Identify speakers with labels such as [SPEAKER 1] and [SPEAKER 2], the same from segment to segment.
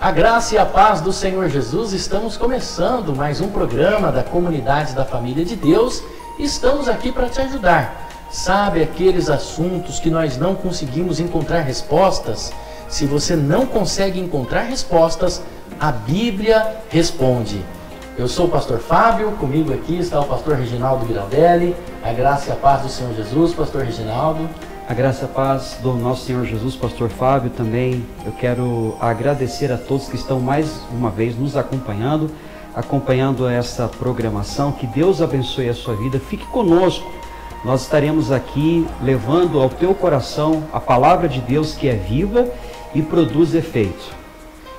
[SPEAKER 1] A graça e a paz do Senhor Jesus, estamos começando mais um programa da Comunidade da Família de Deus. Estamos aqui para te ajudar. Sabe aqueles assuntos que nós não conseguimos encontrar respostas? Se você não consegue encontrar respostas, a Bíblia responde. Eu sou o pastor Fábio, comigo aqui está o pastor Reginaldo Giraldelli. A graça e a paz do Senhor Jesus, pastor Reginaldo.
[SPEAKER 2] A graça e a paz do nosso Senhor Jesus, pastor Fábio, também. Eu quero agradecer a todos que estão mais uma vez nos acompanhando essa programação. Que Deus abençoe a sua vida. Fique conosco. Nós estaremos aqui levando ao teu coração a palavra de Deus, que é viva e produz efeito.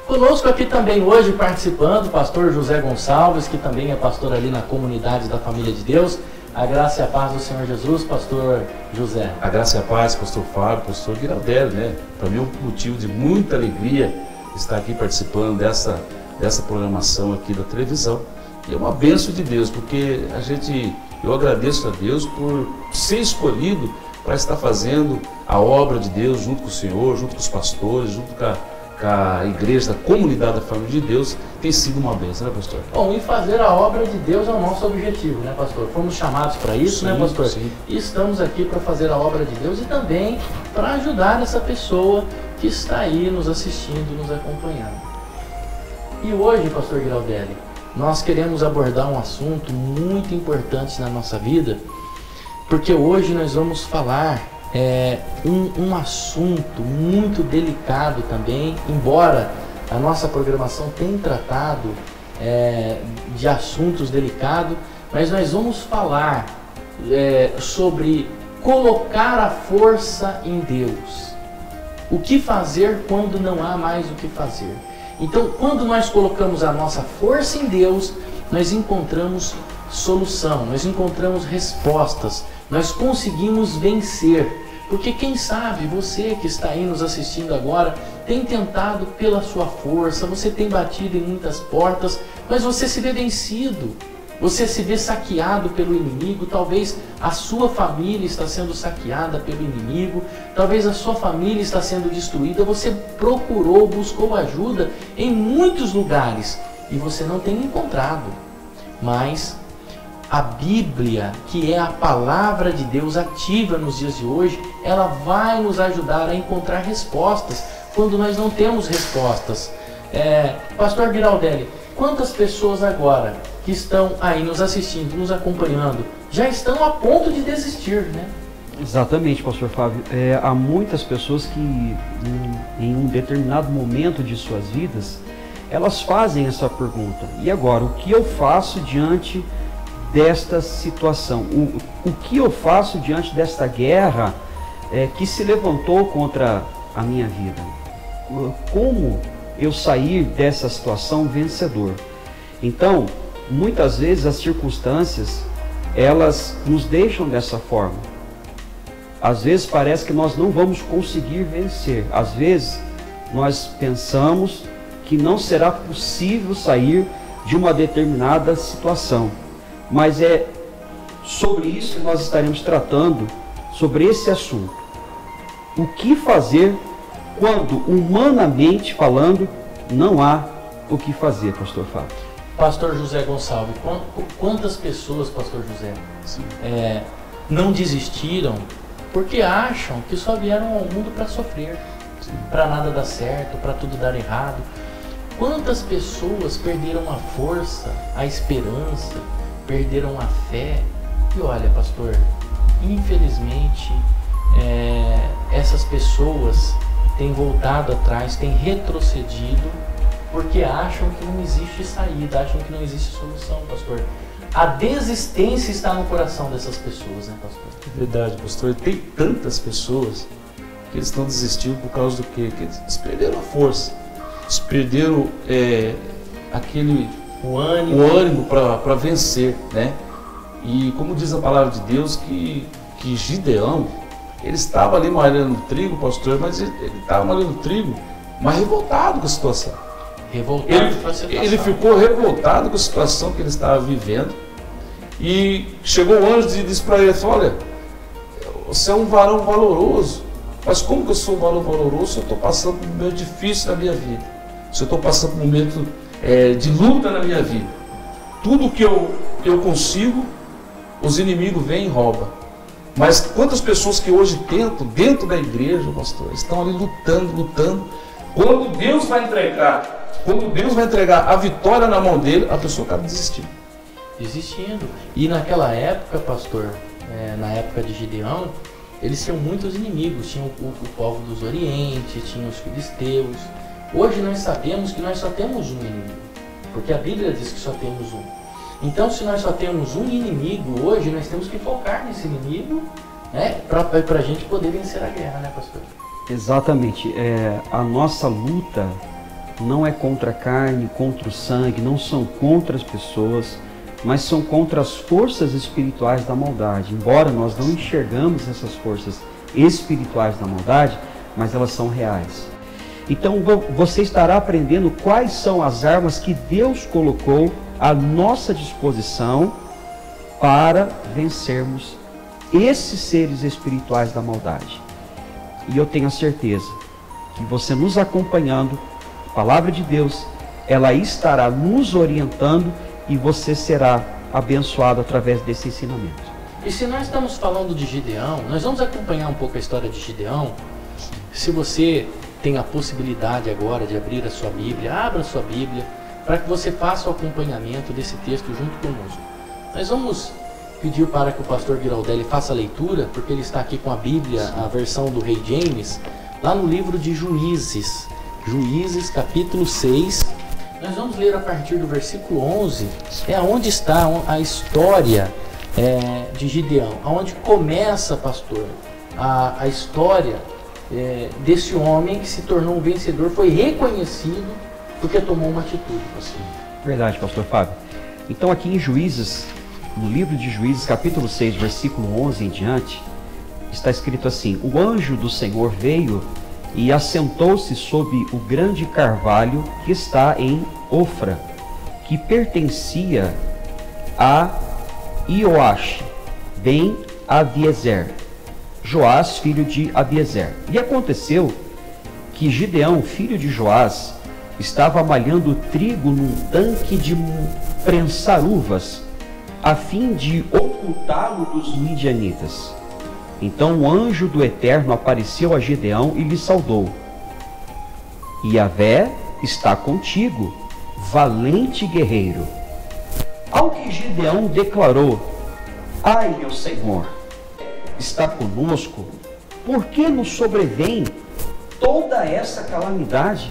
[SPEAKER 1] Conosco aqui também hoje participando o pastor José Gonçalves, que também é pastor ali na Comunidade da Família de Deus. A graça e a paz do Senhor Jesus, pastor José.
[SPEAKER 3] A graça e a paz, pastor Fábio, pastor Giraldelli, né? Para mim é um motivo de muita alegria estar aqui participando dessa programação aqui da televisão. E é uma bênção de Deus, porque eu agradeço a Deus por ser escolhido para estar fazendo a obra de Deus junto com o Senhor, junto com os pastores, junto com a igreja, da Comunidade da Família de Deus. Tem sido uma bênção, né, pastor?
[SPEAKER 1] Bom, e fazer a obra de Deus é o nosso objetivo, né, pastor? Fomos chamados para isso, sim, né, pastor?
[SPEAKER 3] Sim.
[SPEAKER 1] E estamos aqui para fazer a obra de Deus e também para ajudar essa pessoa que está aí nos assistindo, nos acompanhando. E hoje, pastor Giraldelli, nós queremos abordar um assunto muito importante na nossa vida, porque hoje nós vamos falar um assunto muito delicado também, embora a nossa programação tenha tratado de assuntos delicados, mas nós vamos falar sobre colocar a força em Deus. O que fazer quando não há mais o que fazer? Então, quando nós colocamos a nossa força em Deus, nós encontramos solução, nós encontramos respostas, nós conseguimos vencer. Porque quem sabe você que está aí nos assistindo agora tem tentado pela sua força, você tem batido em muitas portas, mas você se vê vencido, você se vê saqueado pelo inimigo. Talvez a sua família está sendo saqueada pelo inimigo, talvez a sua família está sendo destruída, você procurou, buscou ajuda em muitos lugares e você não tem encontrado. Mas a Bíblia, que é a palavra de Deus ativa nos dias de hoje, ela vai nos ajudar a encontrar respostas quando nós não temos respostas. Pastor Giraldelli, quantas pessoas agora que estão aí nos assistindo, nos acompanhando, já estão a ponto de desistir, né?
[SPEAKER 2] Exatamente, pastor Fábio. Há muitas pessoas que em um determinado momento de suas vidas, elas fazem essa pergunta: e agora, o que eu faço diante desta situação? O que eu faço diante desta guerra que se levantou contra a minha vida? Como eu sair dessa situação vencedor? Então, muitas vezes as circunstâncias, elas nos deixam dessa forma. Às vezes parece que nós não vamos conseguir vencer. Às vezes nós pensamos que não será possível sair de uma determinada situação. Mas é sobre isso que nós estaremos tratando, sobre esse assunto. O que fazer quando, humanamente falando, não há o que fazer, pastor Fábio?
[SPEAKER 1] Pastor José Gonçalves, quantas pessoas, pastor José, não desistiram porque acham que só vieram ao mundo para sofrer, para nada dar certo, para tudo dar errado? Quantas pessoas perderam a força, a esperança, perderam a fé? E olha, pastor, infelizmente essas pessoas têm voltado atrás, têm retrocedido, porque acham que não existe saída, acham que não existe solução, pastor. A desistência está no coração dessas pessoas, né, pastor?
[SPEAKER 3] É verdade, pastor. Tem tantas pessoas que eles estão desistindo por causa do quê? Que eles perderam a força, eles perderam
[SPEAKER 1] o ânimo
[SPEAKER 3] para vencer, né? E como diz a palavra de Deus, que Gideão, ele estava ali malhando trigo, pastor, mas ele estava malhando trigo, mas revoltado com a situação. Ele ficou revoltado com a situação que ele estava vivendo. E chegou o anjo e disse para ele: olha, você é um varão valoroso, mas como que eu sou um varão valoroso se eu estou passando por um momento difícil na minha vida? se eu estou passando por um momento de luta na minha vida, tudo que eu consigo, os inimigos vêm e roubam. Mas quantas pessoas que hoje tentam, dentro da igreja, pastor, estão ali lutando. Quando Deus vai entregar a vitória na mão dele, a pessoa acaba desistindo.
[SPEAKER 1] E naquela época, pastor, na época de Gideão, eles tinham muitos inimigos. Tinham o povo dos Orientes, tinham os filisteus. Hoje nós sabemos que nós só temos um inimigo, porque a Bíblia diz que só temos um. Então, se nós só temos um inimigo hoje, nós temos que focar nesse inimigo, né, para a gente poder vencer a guerra, né, pastor?
[SPEAKER 2] Exatamente. A nossa luta não é contra a carne, contra o sangue, não são contra as pessoas, mas são contra as forças espirituais da maldade. Embora nós não enxergamos essas forças espirituais da maldade, mas elas são reais. Então você estará aprendendo quais são as armas que Deus colocou à nossa disposição para vencermos esses seres espirituais da maldade. E eu tenho a certeza que você nos acompanhando, a palavra de Deus, ela estará nos orientando e você será abençoado através desse ensinamento.
[SPEAKER 1] E se nós estamos falando de Gideão, nós vamos acompanhar um pouco a história de Gideão. Se você tem a possibilidade agora de abrir a sua Bíblia, abra a sua Bíblia, para que você faça o acompanhamento desse texto junto conosco. Nós vamos pedir para que o pastor Giraldelli faça a leitura, porque ele está aqui com a Bíblia, a versão do Rei James, lá no livro de Juízes, capítulo 6. Nós vamos ler a partir do versículo 11, onde está a história de Gideão, onde começa, pastor, a história desse homem que se tornou um vencedor, foi reconhecido porque tomou uma atitude, pastor.
[SPEAKER 2] Verdade, pastor Fábio. Então aqui em Juízes, no livro de Juízes, capítulo 6, versículo 11 em diante, está escrito assim: o anjo do Senhor veio e assentou-se sob o grande carvalho que está em Ofra, que pertencia a Ioash, ben Abiezer, Joás, filho de Abiezer. E aconteceu que Gideão, filho de Joás, estava malhando trigo num tanque de prensar uvas, a fim de ocultá-lo dos midianitas. Então o anjo do Eterno apareceu a Gideão e lhe saudou: Yahvé está contigo, valente guerreiro. Ao que Gideão declarou: ai, meu Senhor, está conosco, por que nos sobrevém toda essa calamidade?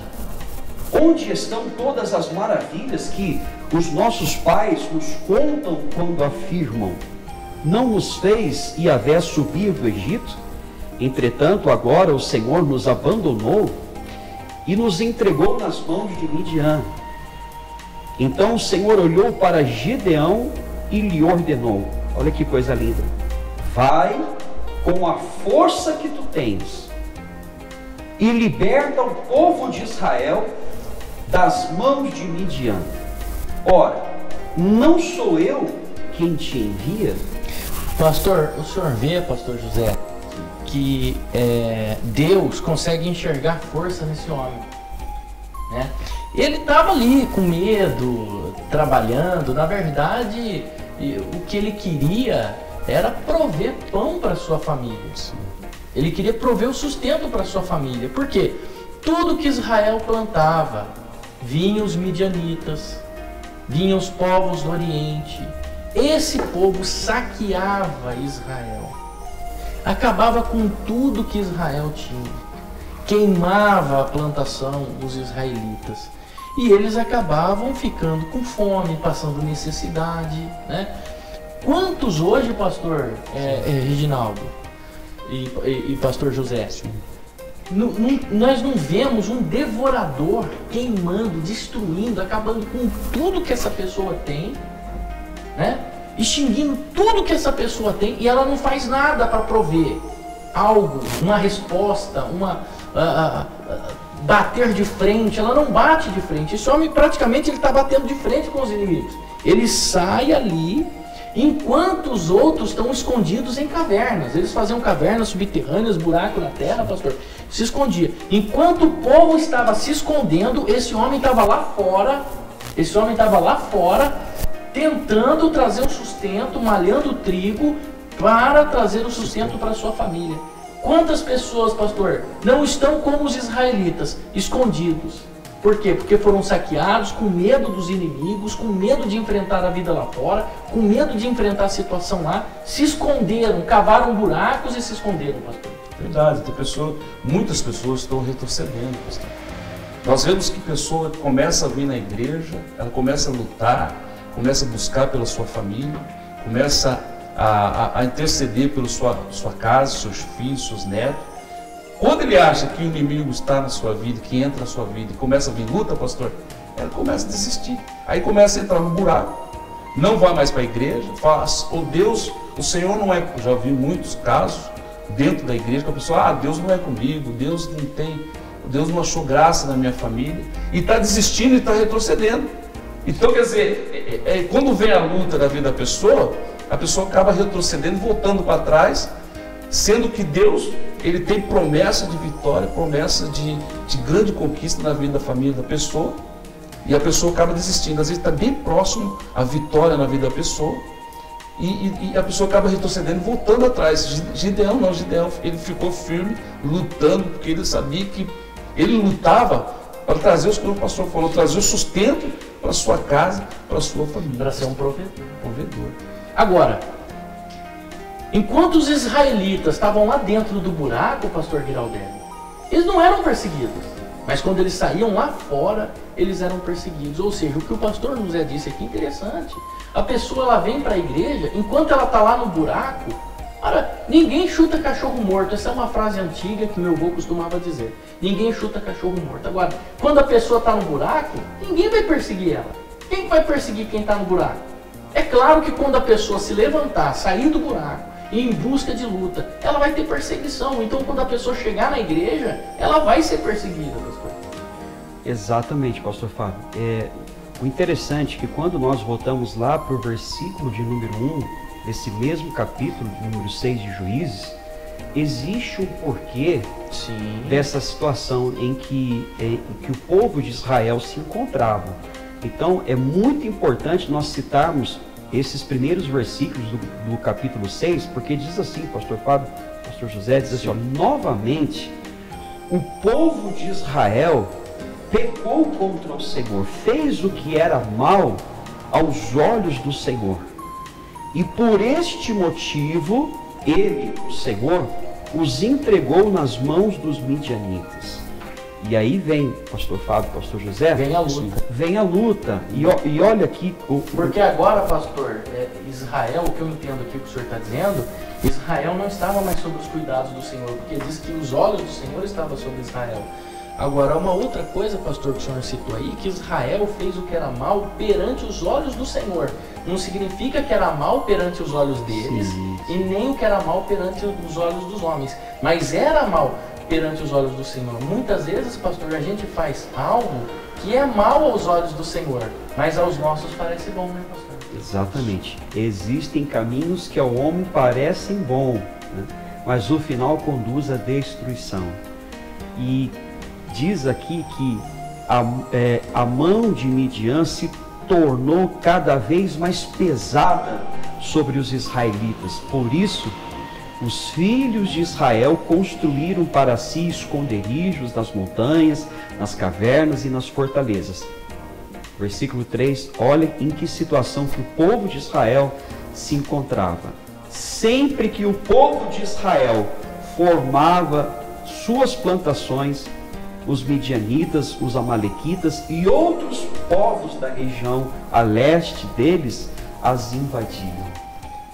[SPEAKER 2] Onde estão todas as maravilhas que os nossos pais nos contam quando afirmam: não nos fez Yahvé subir do Egito? Entretanto, agora o Senhor nos abandonou e nos entregou nas mãos de Midian. Então o Senhor olhou para Gideão e lhe ordenou: olha que coisa linda, vai com a força que tu tens e liberta o povo de Israel das mãos de Midian. Ora, não sou eu quem te envia?
[SPEAKER 1] Pastor, o senhor vê, pastor José, que Deus consegue enxergar força nesse homem, né? Ele estava ali com medo, trabalhando. Na verdade, o que ele queria era prover pão para sua família. Ele queria prover o sustento para sua família. Por quê? Tudo que Israel plantava, vinham os midianitas, vinham os povos do Oriente. Esse povo saqueava Israel, acabava com tudo que Israel tinha, queimava a plantação dos israelitas, e eles acabavam ficando com fome, passando necessidade, né? Quantos hoje, pastor Reginaldo e pastor José, nós não vemos um devorador queimando, destruindo, acabando com tudo que essa pessoa tem, né? Extinguindo tudo que essa pessoa tem, e ela não faz nada para prover algo, uma resposta, bater de frente. Ela não bate de frente. Esse homem praticamente ele está batendo de frente com os inimigos. Ele sai ali, enquanto os outros estão escondidos em cavernas. Eles faziam cavernas subterrâneas, buraco na terra, pastor, Se escondia. Enquanto o povo estava se escondendo, esse homem estava lá fora. Esse homem estava lá fora, tentando trazer o sustento, malhando o trigo, para trazer o sustento para a sua família. Quantas pessoas, pastor, não estão como os israelitas, escondidos? Por quê? Porque foram saqueados, com medo dos inimigos, com medo de enfrentar a vida lá fora, com medo de enfrentar a situação lá, se esconderam, cavaram buracos e se esconderam, pastor.
[SPEAKER 3] Verdade, muitas pessoas estão retrocedendo, pastor. Nós vemos que a pessoa começa a vir na igreja, ela começa a lutar, começa a buscar pela sua família, começa a interceder pela sua casa, seus filhos, seus netos. Quando ele acha que o inimigo está na sua vida, que entra na sua vida e começa a vir luta, pastor, ela começa a desistir. Aí começa a entrar no buraco, não vai mais para a igreja, fala, oh Deus, o Senhor não é... Já vi muitos casos dentro da igreja que a pessoa, Deus não é comigo, Deus não achou graça na minha família, e está desistindo e está retrocedendo. Então, quer dizer, quando vem a luta da vida da pessoa, a pessoa acaba retrocedendo, voltando para trás, sendo que Deus, ele tem promessa de vitória, promessa de grande conquista na vida da família da pessoa, e a pessoa acaba desistindo. Às vezes está bem próximo a vitória na vida da pessoa, e a pessoa acaba retrocedendo, voltando atrás. Gideão ele ficou firme, lutando, porque ele sabia que ele lutava para trazer, como o pastor falou, trazer o sustento para a sua casa, para a sua família.
[SPEAKER 1] Para ser um provedor. Agora, enquanto os israelitas estavam lá dentro do buraco, pastor Giraldelli, eles não eram perseguidos. Mas quando eles saíam lá fora, eles eram perseguidos. Ou seja, o que o pastor José disse aqui é interessante. A pessoa ela vem para a igreja, enquanto ela está lá no buraco, cara, ninguém chuta cachorro morto. Essa é uma frase antiga que meu avô costumava dizer. Ninguém chuta cachorro morto. Agora, quando a pessoa está no buraco, ninguém vai perseguir ela. Quem vai perseguir quem está no buraco? É claro que quando a pessoa se levantar, sair do buraco, e em busca de luta, ela vai ter perseguição. Então, quando a pessoa chegar na igreja, ela vai ser perseguida, pastor.
[SPEAKER 2] Exatamente, pastor Fábio. O interessante é que quando nós voltamos lá para o versículo de número 1, desse mesmo capítulo, de número 6 de Juízes, existe um porquê dessa situação em que o povo de Israel se encontrava. Então, é muito importante nós citarmos esses primeiros versículos do capítulo 6, porque diz assim, pastor Fábio, pastor José, diz assim, novamente, o povo de Israel pecou contra o Senhor, fez o que era mal aos olhos do Senhor. E por este motivo, ele, o Senhor, os entregou nas mãos dos midianitas. E aí vem, pastor Fábio, pastor José,
[SPEAKER 1] vem a luta.
[SPEAKER 2] Vem a luta. E olha aqui...
[SPEAKER 1] Porque agora, pastor, Israel, o que eu entendo aqui que o senhor está dizendo, Israel não estava mais sob os cuidados do Senhor, porque diz que os olhos do Senhor estavam sobre Israel. Agora, uma outra coisa, pastor, que o senhor citou aí, que Israel fez o que era mal perante os olhos do Senhor. Não significa que era mal perante os olhos deles, e nem o que era mal perante os olhos dos homens, mas era mal perante os olhos do Senhor. Muitas vezes, pastor, a gente faz algo que é mal aos olhos do Senhor, mas aos nossos parece bom, né, pastor?
[SPEAKER 2] Exatamente. Existem caminhos que ao homem parecem bom, né? Mas o final conduz à destruição. E diz aqui que a mão de Midian se tornou cada vez mais pesada sobre os israelitas. Por isso, os filhos de Israel construíram para si esconderijos nas montanhas, nas cavernas e nas fortalezas. Versículo 3, olha em que situação que o povo de Israel se encontrava. Sempre que o povo de Israel formava suas plantações, os midianitas, os amalequitas e outros povos da região a leste deles as invadiam.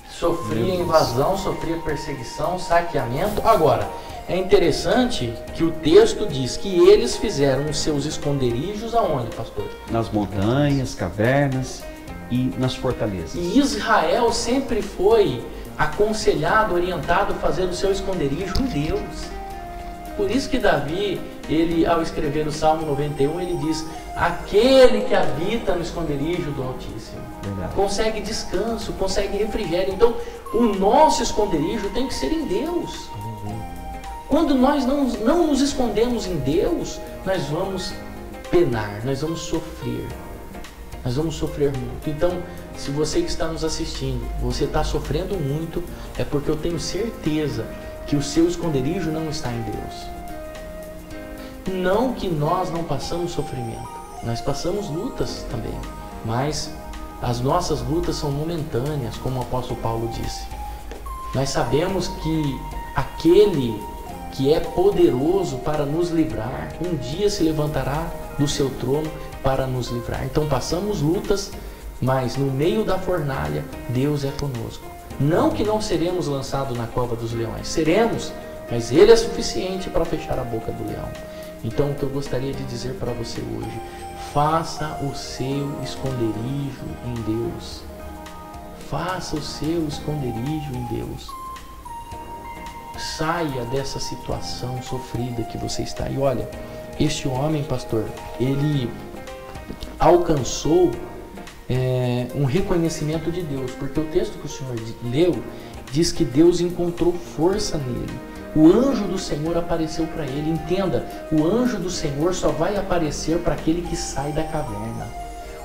[SPEAKER 1] Sofria invasão, sofria perseguição, saqueamento. Agora, é interessante que o texto diz que eles fizeram os seus esconderijos aonde, pastor?
[SPEAKER 2] Nas montanhas, cavernas e nas fortalezas.
[SPEAKER 1] E Israel sempre foi aconselhado, orientado a fazer o seu esconderijo em Deus. Por isso que Davi, ele, ao escrever o Salmo 91, ele diz: aquele que habita no esconderijo do Altíssimo.
[SPEAKER 2] Verdade.
[SPEAKER 1] Consegue descanso, consegue refrigério. Então, o nosso esconderijo tem que ser em Deus. Quando nós não nos escondemos em Deus, nós vamos penar, nós vamos sofrer. Nós vamos sofrer muito. Então, se você que está nos assistindo, você está sofrendo muito, é porque eu tenho certeza que o seu esconderijo não está em Deus. Não que nós não passamos sofrimento, nós passamos lutas também, mas as nossas lutas são momentâneas, como o apóstolo Paulo disse. Nós sabemos que aquele que é poderoso para nos livrar, um dia se levantará do seu trono para nos livrar. Então passamos lutas, mas no meio da fornalha, Deus é conosco. Não que não seremos lançados na cova dos leões, seremos, mas Ele é suficiente para fechar a boca do leão. Então o que eu gostaria de dizer para você hoje, faça o seu esconderijo em Deus. Faça o seu esconderijo em Deus. Saia dessa situação sofrida que você está. E olha, este homem, pastor, ele alcançou um reconhecimento de Deus, porque o texto que o senhor leu diz que Deus encontrou força nele. O anjo do Senhor apareceu para ele. Entenda, o anjo do Senhor só vai aparecer para aquele que sai da caverna.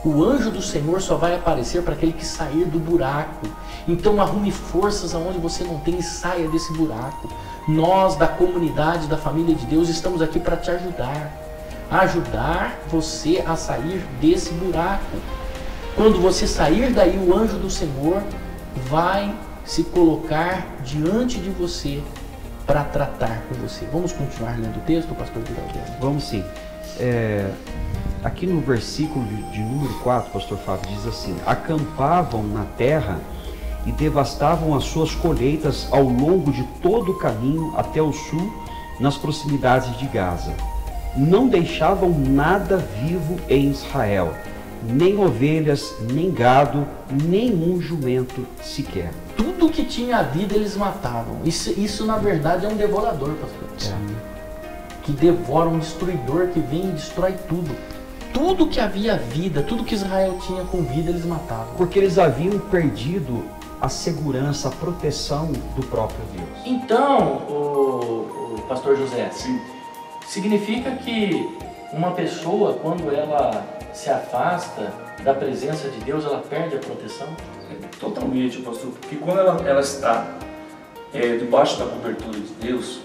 [SPEAKER 1] O anjo do Senhor só vai aparecer para aquele que sair do buraco. Então arrume forças aonde você não tem e saia desse buraco. Nós da comunidade, da família de Deus, estamos aqui para te ajudar. Ajudar você a sair desse buraco. Quando você sair daí, o anjo do Senhor vai se colocar diante de você para tratar com você. Vamos continuar lendo o texto, pastor Giraldelli?
[SPEAKER 2] Vamos sim. Aqui no versículo de número 4, pastor Fábio, diz assim: acampavam na terra e devastavam as suas colheitas ao longo de todo o caminho até o sul, nas proximidades de Gaza. Não deixavam nada vivo em Israel, nem ovelhas, nem gado, nenhum jumento sequer.
[SPEAKER 1] Tudo que tinha vida eles matavam. Isso na verdade é um devorador, pastor. Que devora, um destruidor que vem e destrói tudo. Tudo que havia vida, tudo que Israel tinha com vida, eles matavam.
[SPEAKER 2] Porque eles haviam perdido a segurança, a proteção do próprio Deus.
[SPEAKER 1] Então, o pastor José, significa que uma pessoa, quando ela se afasta da presença de Deus, ela perde a proteção?
[SPEAKER 3] Totalmente, pastor, porque quando ela está debaixo da cobertura de Deus,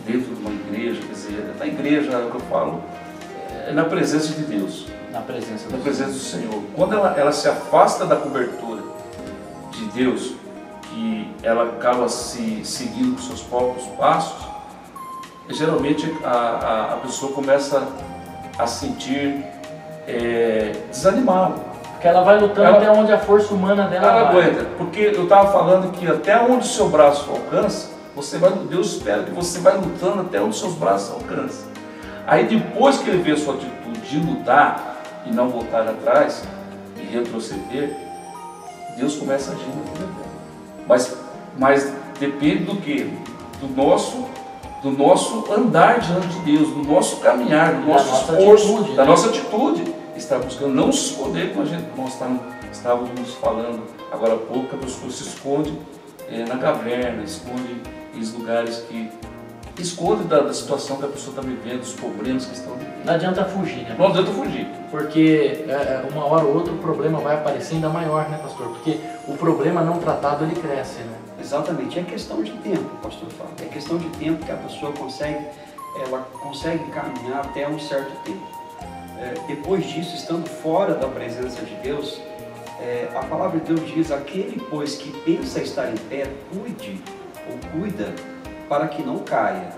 [SPEAKER 3] dentro de uma igreja, quer dizer, na igreja, é o que eu falo, na presença de Deus,
[SPEAKER 1] na presença
[SPEAKER 3] do Senhor. Quando ela se afasta da cobertura de Deus, que ela acaba se seguindo com seus próprios passos, geralmente a pessoa começa a sentir desanimado.
[SPEAKER 1] Porque ela vai lutando até onde a força humana dela
[SPEAKER 3] ela
[SPEAKER 1] vai.
[SPEAKER 3] aguenta, porque eu estava falando que até onde o seu braço alcança, Deus espera que você vai lutando até onde os seus braços alcançam. Aí depois que ele vê a sua atitude de lutar e não voltar atrás e retroceder, Deus começa a agir na vida dela. Mas depende do quê? Do nosso andar diante de Deus, do nosso caminhar, do nosso esforço, da nossa atitude. Está buscando não se esconder, como nós estávamos falando agora há pouco, que a pessoa se esconde na caverna, esconde em lugares que esconde da situação que a pessoa está vivendo, dos problemas que estão vivendo.
[SPEAKER 1] Não adianta fugir, né?
[SPEAKER 3] Não adianta fugir.
[SPEAKER 1] Porque uma hora ou outra o problema vai aparecer ainda maior, né, pastor? Porque o problema não tratado, ele cresce, né?
[SPEAKER 2] Exatamente, é questão de tempo, pastor Fábio. É questão de tempo que a pessoa consegue caminhar até um certo tempo. Depois disso, estando fora da presença de Deus, a palavra de Deus diz: aquele, pois, que pensa estar em pé, cuida para que não caia.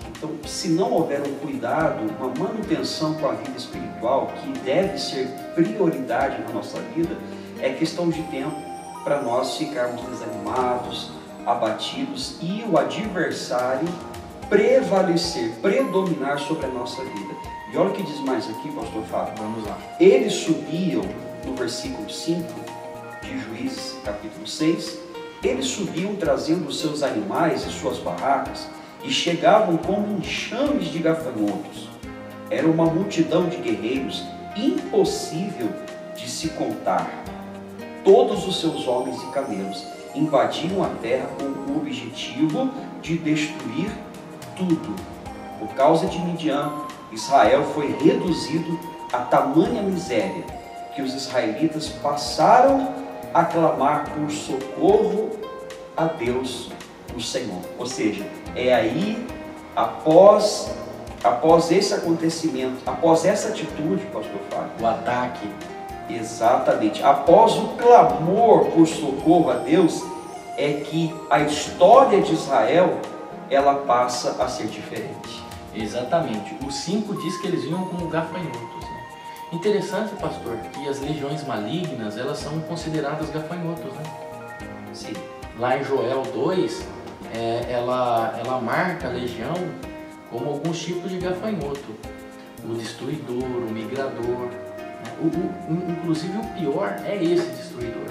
[SPEAKER 2] Então, se não houver um cuidado, uma manutenção com a vida espiritual, que deve ser prioridade na nossa vida, é questão de tempo para nós ficarmos desanimados, abatidos e o adversário predominar sobre a nossa vida. E olha o que diz mais aqui, pastor Fábio.
[SPEAKER 1] Vamos lá.
[SPEAKER 2] Eles subiam, no versículo 5 de Juízes, capítulo 6, eles subiam trazendo os seus animais e suas barracas e chegavam como enxames de gafanhotos. Era uma multidão de guerreiros impossível de se contar. Todos os seus homens e camelos invadiam a terra com o objetivo de destruir tudo. Por causa de Midian, Israel foi reduzido a tamanha miséria que os israelitas passaram a clamar por socorro a Deus, o Senhor. Ou seja, é aí, após esse acontecimento, após essa atitude, pastor Fábio,
[SPEAKER 1] O ataque.
[SPEAKER 2] exatamente, após o clamor por socorro a Deus, é que a história de Israel, ela passa a ser diferente.
[SPEAKER 1] Exatamente. O 5 diz que eles vinham como gafanhotos. Né? Interessante, pastor, que as legiões malignas, elas são consideradas gafanhotos. Né?
[SPEAKER 2] Sim.
[SPEAKER 1] Lá em Joel 2, ela marca a legião como alguns tipos de gafanhoto. O destruidor, o migrador. Né? Inclusive o pior é esse destruidor,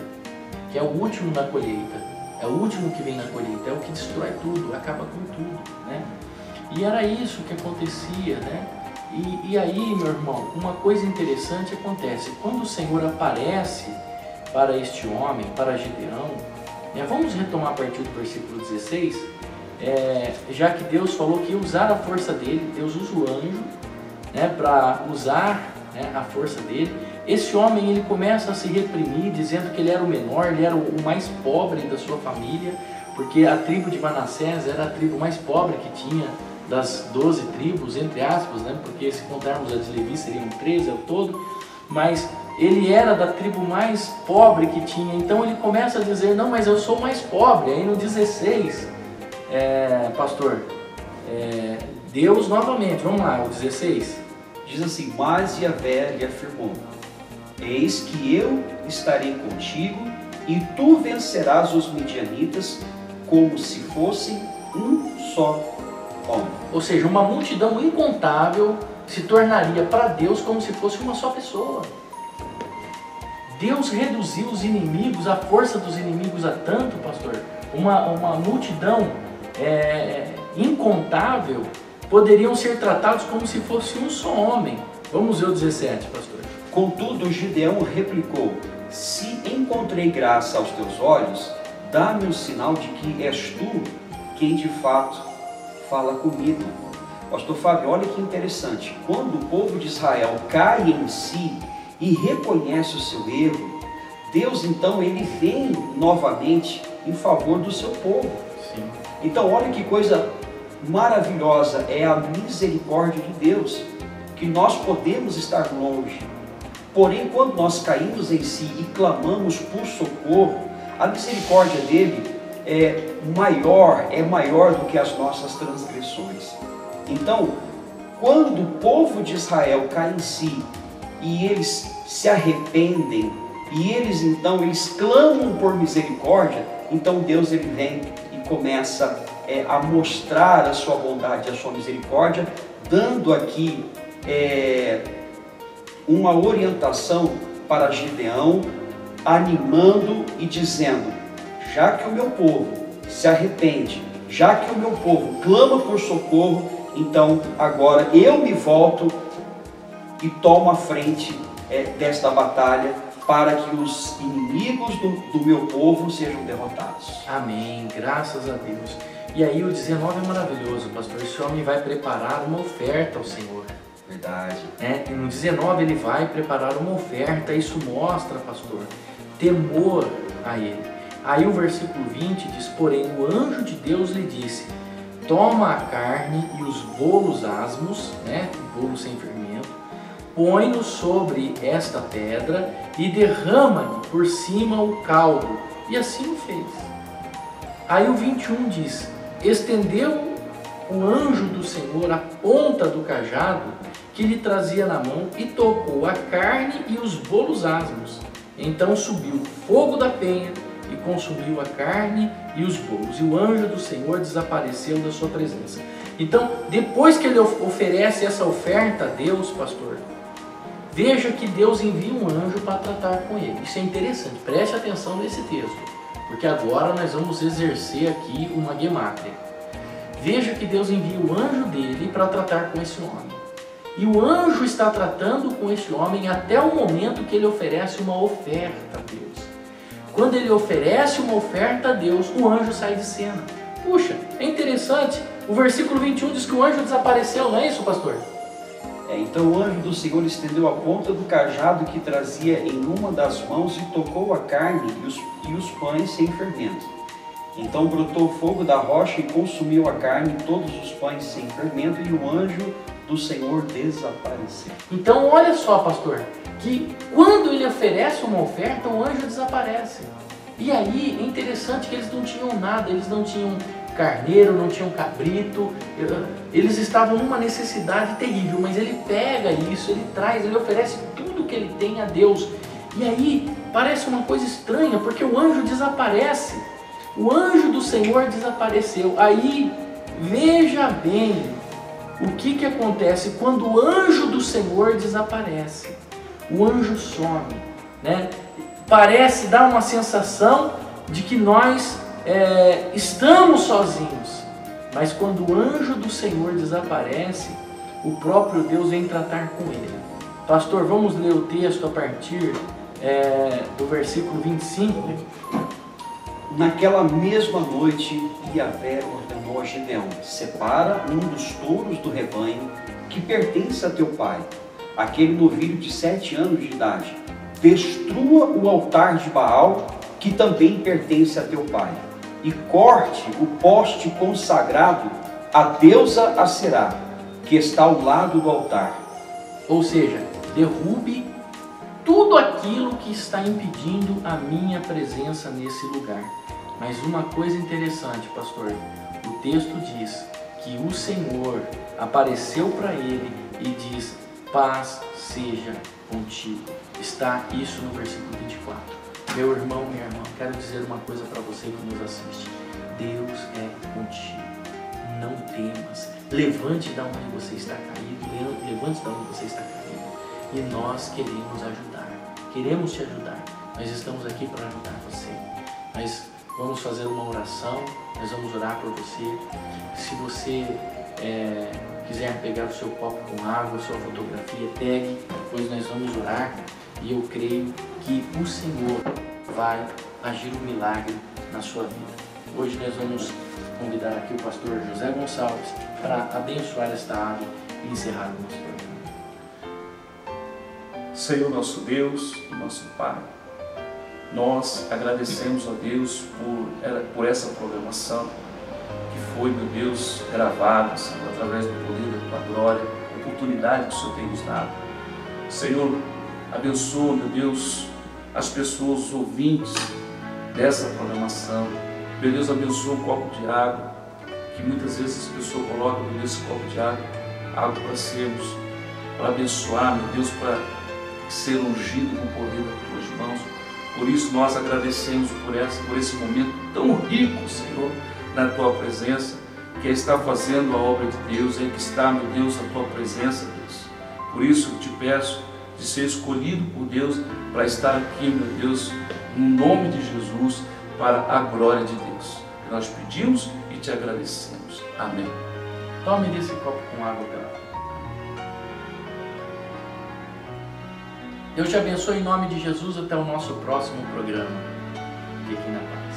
[SPEAKER 1] que é o último na colheita. É o último que vem na colheita, é o que destrói tudo, acaba com tudo, né? E era isso que acontecia, né? E aí, meu irmão, uma coisa interessante acontece. Quando o Senhor aparece para este homem, para Gideão, né? Vamos retomar a partir do versículo 16, já que Deus falou que ia usar a força dele, Deus usa o anjo, né, para usar, né, a força dele. Esse homem, ele começa a se reprimir, dizendo que ele era o menor, ele era o mais pobre da sua família, porque a tribo de Manassés era a tribo mais pobre que tinha das 12 tribos, entre aspas, né? Porque se contarmos a de Levi seriam 13 ao todo, mas ele era da tribo mais pobre que tinha. Então ele começa a dizer, não, mas eu sou mais pobre. Aí no 16, pastor, Deus novamente, vamos lá, o 16.
[SPEAKER 2] Diz assim, mas Yahvé lhe afirmou, eis que eu estarei contigo e tu vencerás os midianitas como se fossem um só homem.
[SPEAKER 1] Ou seja, uma multidão incontável se tornaria para Deus como se fosse uma só pessoa. Deus reduziu os inimigos, a força dos inimigos a tanto, pastor. Uma multidão incontável poderiam ser tratados como se fosse um só homem. Vamos ver o 17, pastor.
[SPEAKER 2] Contudo, Gideão replicou, se encontrei graça aos teus olhos, dá-me um sinal de que és tu quem de fato fala comigo. Pastor Fábio, olha que interessante. Quando o povo de Israel cai em si e reconhece o seu erro, Deus então ele vem novamente em favor do seu povo.
[SPEAKER 1] Sim.
[SPEAKER 2] Então olha que coisa maravilhosa é a misericórdia de Deus, que nós podemos estar longe, porém quando nós caímos em si e clamamos por socorro, a misericórdia dele é maior do que as nossas transgressões. Então, quando o povo de Israel cai em si e eles se arrependem e eles clamam por misericórdia, então Deus ele vem e começa a mostrar a sua bondade, a sua misericórdia, dando aqui uma orientação para Gideão, animando e dizendo, já que o meu povo se arrepende, já que o meu povo clama por socorro, então agora eu me volto e tomo a frente desta batalha para que os inimigos do meu povo sejam derrotados.
[SPEAKER 1] Amém, graças a Deus. E aí o 19 é maravilhoso, pastor. Esse homem vai preparar uma oferta ao Senhor.
[SPEAKER 2] Verdade.
[SPEAKER 1] No 19 ele vai preparar uma oferta. Isso mostra, pastor, temor a ele. Aí o versículo 20 diz, porém o anjo de Deus lhe disse, toma a carne e os bolos asmos, bolo sem fermento, põe-nos sobre esta pedra e derrama-lhe por cima o caldo. E assim o fez. Aí o 21 diz, estendeu o anjo do Senhor a ponta do cajado que lhe trazia na mão e tocou a carne e os bolos asmos. Então subiu o fogo da penha e consumiu a carne e os bolos. E o anjo do Senhor desapareceu da sua presença. Então, depois que ele oferece essa oferta a Deus, pastor, veja que Deus envia um anjo para tratar com ele. Isso é interessante, preste atenção nesse texto, porque agora nós vamos exercer aqui uma gemátria. Veja que Deus envia o anjo dele para tratar com esse homem. E o anjo está tratando com esse homem até o momento que ele oferece uma oferta a Deus. Quando ele oferece uma oferta a Deus, o anjo sai de cena. Puxa, é interessante, o versículo 21 diz que o anjo desapareceu, não é isso, pastor?
[SPEAKER 2] Então o anjo do Senhor estendeu a ponta do cajado que trazia em uma das mãos e tocou a carne e os pães sem fermento. Então brotou fogo da rocha e consumiu a carne e todos os pães sem fermento, e o anjo do Senhor desapareceu.
[SPEAKER 1] Então olha só, pastor, que quando ele oferece uma oferta, o anjo desaparece. E aí é interessante que eles não tinham nada, eles não tinham carneiro, não tinham cabrito, eles estavam numa necessidade terrível, mas ele pega isso, ele traz, ele oferece tudo que ele tem a Deus. E aí parece uma coisa estranha, porque o anjo desaparece, o anjo do Senhor desapareceu. Aí veja bem o que acontece quando o anjo do Senhor desaparece. O anjo some, né? Parece dar uma sensação de que nós estamos sozinhos, mas quando o anjo do Senhor desaparece, o próprio Deus vem tratar com ele. Pastor, vamos ler o texto a partir do versículo 25.
[SPEAKER 2] Naquela mesma noite, Yahvé ordenou a Gideão: separa um dos touros do rebanho que pertence a teu pai, aquele novilho de 7 anos de idade. Destrua o altar de Baal, que também pertence a teu pai, e corte o poste consagrado à deusa Aserá, que está ao lado do altar.
[SPEAKER 1] Ou seja, derrube tudo aquilo que está impedindo a minha presença nesse lugar. Mas uma coisa interessante, pastor, o texto diz que o Senhor apareceu para ele e diz: paz seja contigo. Está isso no versículo 24. Meu irmão, minha irmã, quero dizer uma coisa para você que nos assiste. Deus é contigo. Não temas. Levante da onde você está caído. Levante da onde você está caído. E nós queremos ajudar. Queremos te ajudar. Nós estamos aqui para ajudar você. Nós vamos fazer uma oração. Nós vamos orar por você. Se você quiser pegar o seu copo com água, sua fotografia, pegue. Depois nós vamos orar. E eu creio que o Senhor vai agir um milagre na sua vida. Hoje nós vamos convidar aqui o pastor José Gonçalves para abençoar esta água e encerrar o nosso programa.
[SPEAKER 3] Senhor nosso Deus e nosso Pai, nós agradecemos a Deus por essa programação que foi, meu Deus, gravada, Senhor, através do poder da Tua glória, a oportunidade que o Senhor tem nos dado. Senhor, abençoa, meu Deus, as pessoas, os ouvintes dessa programação. Meu Deus, abençoa um copo de água, que muitas vezes as pessoas colocam, meu Deus, esse copo de água para sermos, para abençoar, meu Deus, para ser ungido com o poder das Tuas mãos. Por isso nós agradecemos por esse momento tão rico, Senhor, na Tua presença, que está fazendo a obra de Deus, é que está, meu Deus, a Tua presença, Deus. Por isso eu te peço de ser escolhido por Deus para estar aqui, meu Deus, no nome de Jesus, para a glória de Deus. Que nós pedimos e te agradecemos. Amém.
[SPEAKER 1] Tome desse copo com água pela fé. Deus te abençoe em nome de Jesus. Até o nosso próximo programa. Fique na paz.